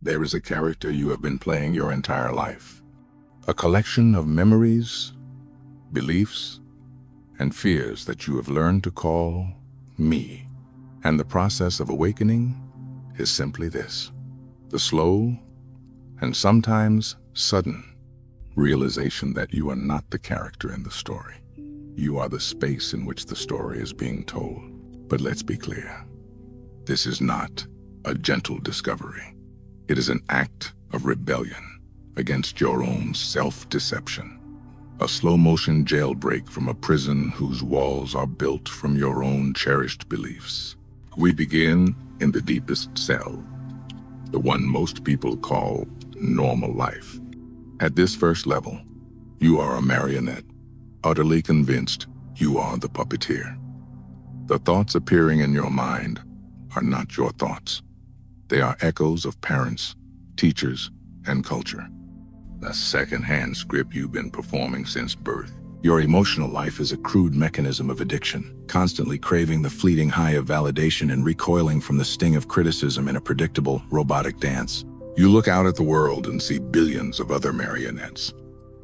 there is a character you have been playing your entire life. A collection of memories, beliefs, and fears that you have learned to call me. And the process of awakening is simply this: the slow and sometimes sudden realization that you are not the character in the story. You are the space in which the story is being told. But let's be clear, this is not a gentle discovery. It is an act of rebellion against your own self-deception. A slow-motion jailbreak from a prison whose walls are built from your own cherished beliefs. We begin in the deepest cell, the one most people call normal life. At this first level, you are a marionette, utterly convinced you are the puppeteer. The thoughts appearing in your mind are not your thoughts. They are echoes of parents, teachers, and culture. The second-hand script you've been performing since birth. Your emotional life is a crude mechanism of addiction, constantly craving the fleeting high of validation and recoiling from the sting of criticism in a predictable, robotic dance. You look out at the world and see billions of other marionettes,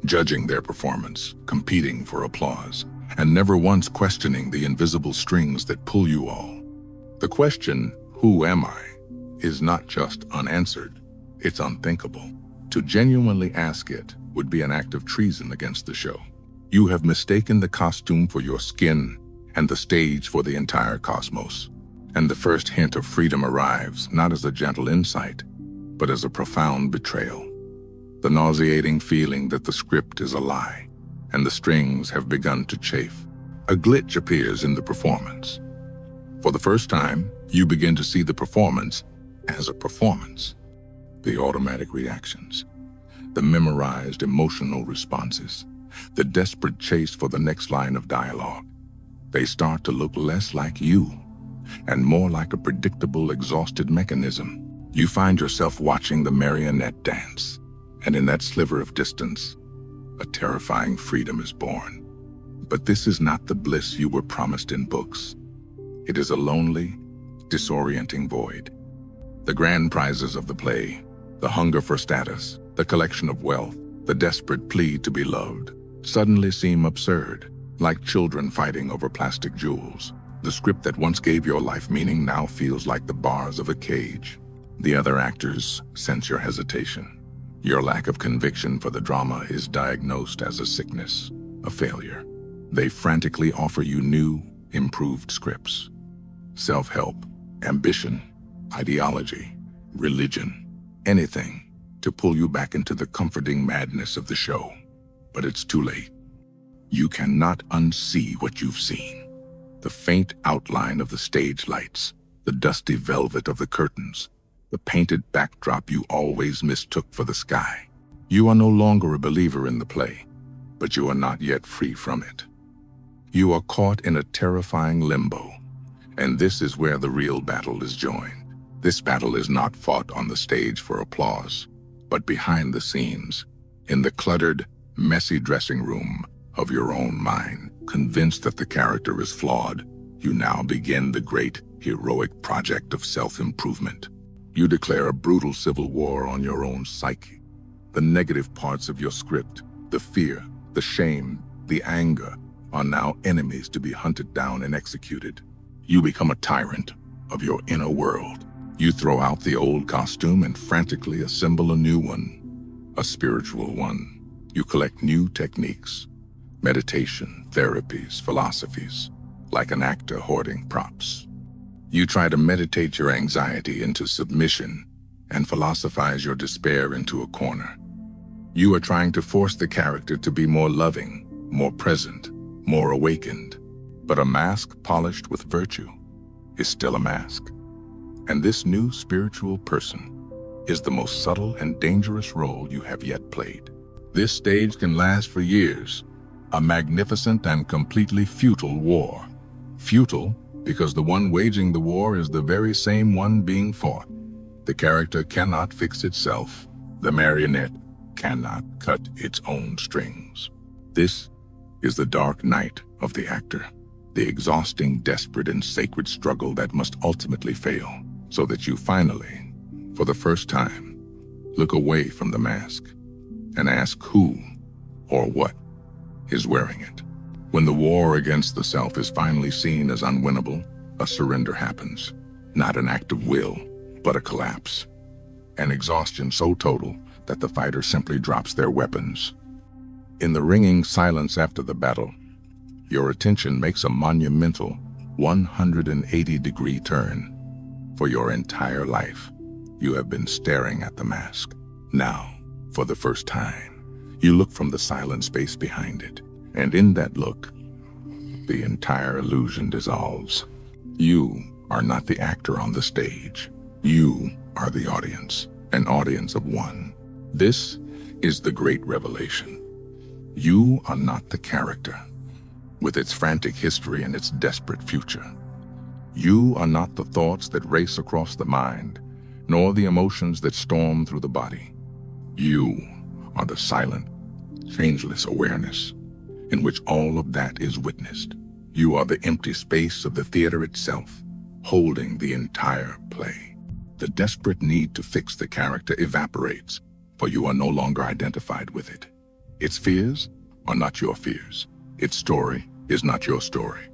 judging their performance, competing for applause, and never once questioning the invisible strings that pull you all. The question, "Who am I?" is not just unanswered, it's unthinkable. To genuinely ask it would be an act of treason against the show. You have mistaken the costume for your skin and the stage for the entire cosmos. And the first hint of freedom arrives not as a gentle insight, but as a profound betrayal. The nauseating feeling that the script is a lie and the strings have begun to chafe. A glitch appears in the performance. For the first time, you begin to see the performance as a performance. The automatic reactions, the memorized emotional responses, the desperate chase for the next line of dialogue. They start to look less like you and more like a predictable, exhausted mechanism. You find yourself watching the marionette dance, and in that sliver of distance, a terrifying freedom is born. But this is not the bliss you were promised in books. It is a lonely, disorienting void. The grand prizes of the play, the hunger for status, the collection of wealth, the desperate plea to be loved, suddenly seem absurd, like children fighting over plastic jewels. The script that once gave your life meaning now feels like the bars of a cage. The other actors sense your hesitation. Your lack of conviction for the drama is diagnosed as a sickness, a failure. They frantically offer you new, improved scripts. Self-help, ambition, ideology, religion, anything to pull you back into the comforting madness of the show. But it's too late. You cannot unsee what you've seen. The faint outline of the stage lights, the dusty velvet of the curtains, the painted backdrop you always mistook for the sky. You are no longer a believer in the play, but you are not yet free from it. You are caught in a terrifying limbo, and this is where the real battle is joined. This battle is not fought on the stage for applause, but behind the scenes, in the cluttered, messy dressing room of your own mind. Convinced that the character is flawed, you now begin the great, heroic project of self-improvement. You declare a brutal civil war on your own psyche. The negative parts of your script, the fear, the shame, the anger, are now enemies to be hunted down and executed. You become a tyrant of your inner world. You throw out the old costume and frantically assemble a new one, a spiritual one. You collect new techniques, meditation, therapies, philosophies, like an actor hoarding props. You try to meditate your anxiety into submission and philosophize your despair into a corner. You are trying to force the character to be more loving, more present, more awakened. But a mask polished with virtue is still a mask. And this new spiritual person is the most subtle and dangerous role you have yet played. This stage can last for years, a magnificent and completely futile war. Futile because the one waging the war is the very same one being fought. The character cannot fix itself. The marionette cannot cut its own strings. This is the dark night of the actor, the exhausting, desperate, and sacred struggle that must ultimately fail, so that you finally, for the first time, Look away from the mask and ask who or what is wearing it. When the war against the self is finally seen as unwinnable, a surrender happens. Not an act of will, but a collapse. An exhaustion so total that the fighter simply drops their weapons. In the ringing silence after the battle, your attention makes a monumental 180-degree turn. For your entire life, you have been staring at the mask. Now, for the first time, you look from the silent space behind it, and in that look, the entire illusion dissolves. You are not the actor on the stage. You are the audience, an audience of one. This is the great revelation. You are not the character, with its frantic history and its desperate future. You are not the thoughts that race across the mind, nor the emotions that storm through the body. You are the silent, changeless awareness in which all of that is witnessed. You are the empty space of the theater itself, holding the entire play. The desperate need to fix the character evaporates, for you are no longer identified with it. Its fears are not your fears. Its story is not your story.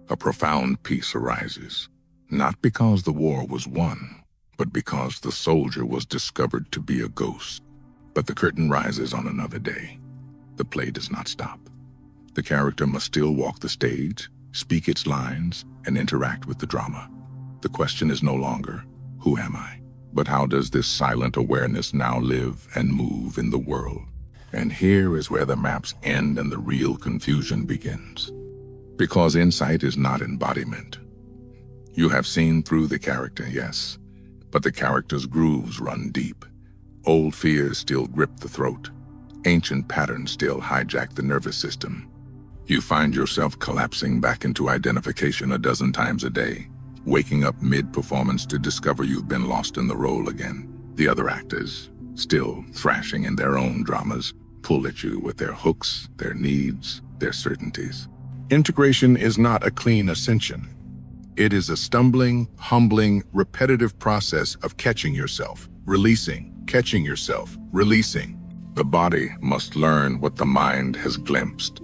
A profound peace arises, not because the war was won, but because the soldier was discovered to be a ghost. But the curtain rises on another day. The play does not stop. The character must still walk the stage, speak its lines, and interact with the drama. The question is no longer, who am I? But how does this silent awareness now live and move in the world? And here is where the maps end and the real confusion begins. Because insight is not embodiment. You have seen through the character, yes, but the character's grooves run deep. Old fears still grip the throat. Ancient patterns still hijack the nervous system. You find yourself collapsing back into identification a dozen times a day, waking up mid-performance to discover you've been lost in the role again. The other actors, still thrashing in their own dramas, pull at you with their hooks, their needs, their certainties. Integration is not a clean ascension. It is a stumbling, humbling, repetitive process of catching yourself, releasing, catching yourself, releasing. The body must learn what the mind has glimpsed.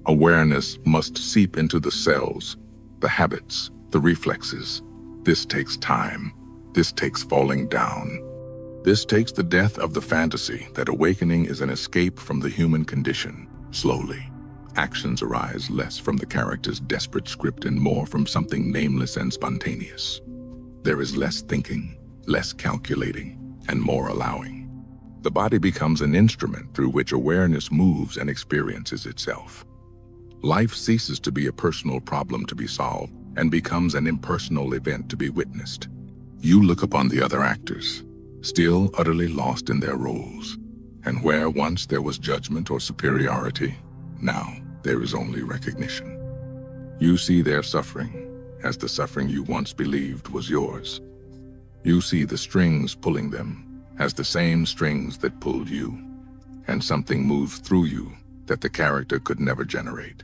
Awareness must seep into the cells, the habits, the reflexes. This takes time. This takes falling down. This takes the death of the fantasy that awakening is an escape from the human condition. Slowly, actions arise less from the character's desperate script and more from something nameless and spontaneous. There is less thinking, less calculating, and more allowing. The body becomes an instrument through which awareness moves and experiences itself. Life ceases to be a personal problem to be solved and becomes an impersonal event to be witnessed. You look upon the other actors, still utterly lost in their roles, and where once there was judgment or superiority, now there is only recognition. You see their suffering as the suffering you once believed was yours. You see the strings pulling them as the same strings that pulled you, and something moves through you that the character could never generate.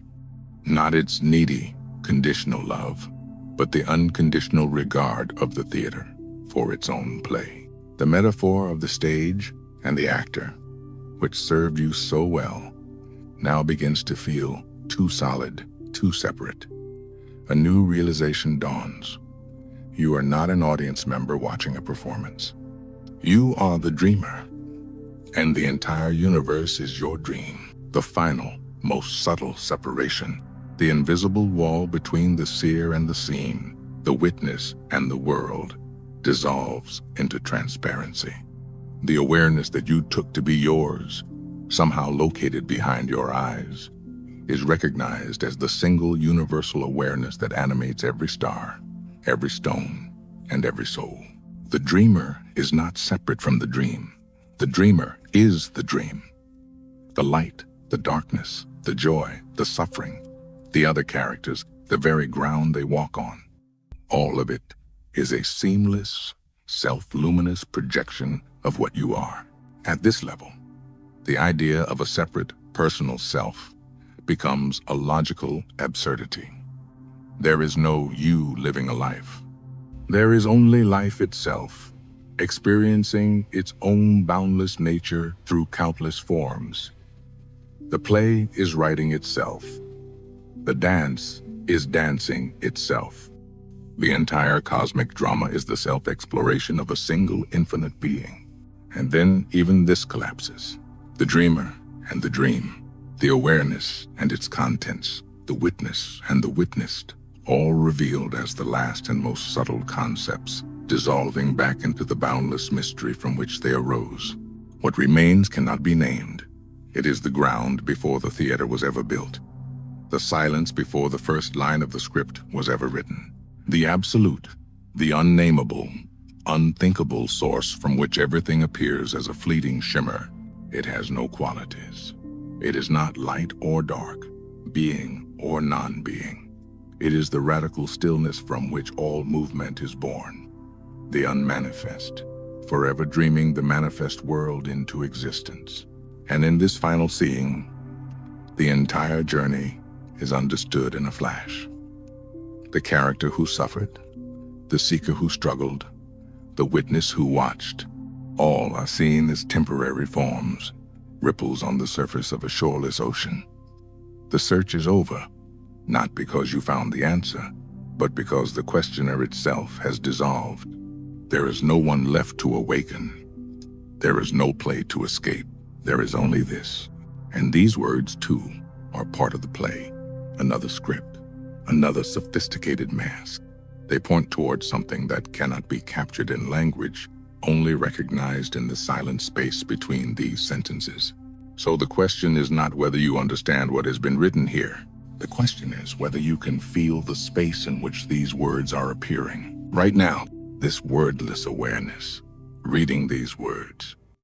Not its needy, conditional love, but the unconditional regard of the theater for its own play. The metaphor of the stage and the actor, which served you so well, now begins to feel too solid, too separate. A new realization dawns. You are not an audience member watching a performance. You are the dreamer, and the entire universe is your dream. The final, most subtle separation, the invisible wall between the seer and the seen, the witness and the world, dissolves into transparency. The awareness that you took to be yours, somehow located behind your eyes, is recognized as the single universal awareness that animates every star, every stone, and every soul. The dreamer is not separate from the dream. The dreamer is the dream. The light, the darkness, the joy, the suffering, the other characters, the very ground they walk on, all of it is a seamless, self-luminous projection of what you are. At this level, the idea of a separate, personal self becomes a logical absurdity. There is no you living a life. There is only life itself, experiencing its own boundless nature through countless forms. The play is writing itself. The dance is dancing itself. The entire cosmic drama is the self-exploration of a single infinite being. And then even this collapses. The dreamer and the dream, the awareness and its contents, the witness and the witnessed, all revealed as the last and most subtle concepts, dissolving back into the boundless mystery from which they arose. What remains cannot be named. It is the ground before the theater was ever built, the silence before the first line of the script was ever written, the absolute, the unnameable, unthinkable source from which everything appears as a fleeting shimmer. It has no qualities. It is not light or dark, being or non-being. It is the radical stillness from which all movement is born, the unmanifest, forever dreaming the manifest world into existence. And in this final seeing, the entire journey is understood in a flash. The character who suffered, the seeker who struggled, the witness who watched, all are seen as temporary forms, ripples on the surface of a shoreless ocean. The search is over, not because you found the answer, but because the questioner itself has dissolved. There is no one left to awaken. There is no play to escape. There is only this. And these words, too, are part of the play. Another script, another sophisticated mask. They point towards something that cannot be captured in language, only recognized in the silent space between these sentences. So the question is not whether you understand what has been written here. The question is whether you can feel the space in which these words are appearing. Right now, this wordless awareness, reading these words,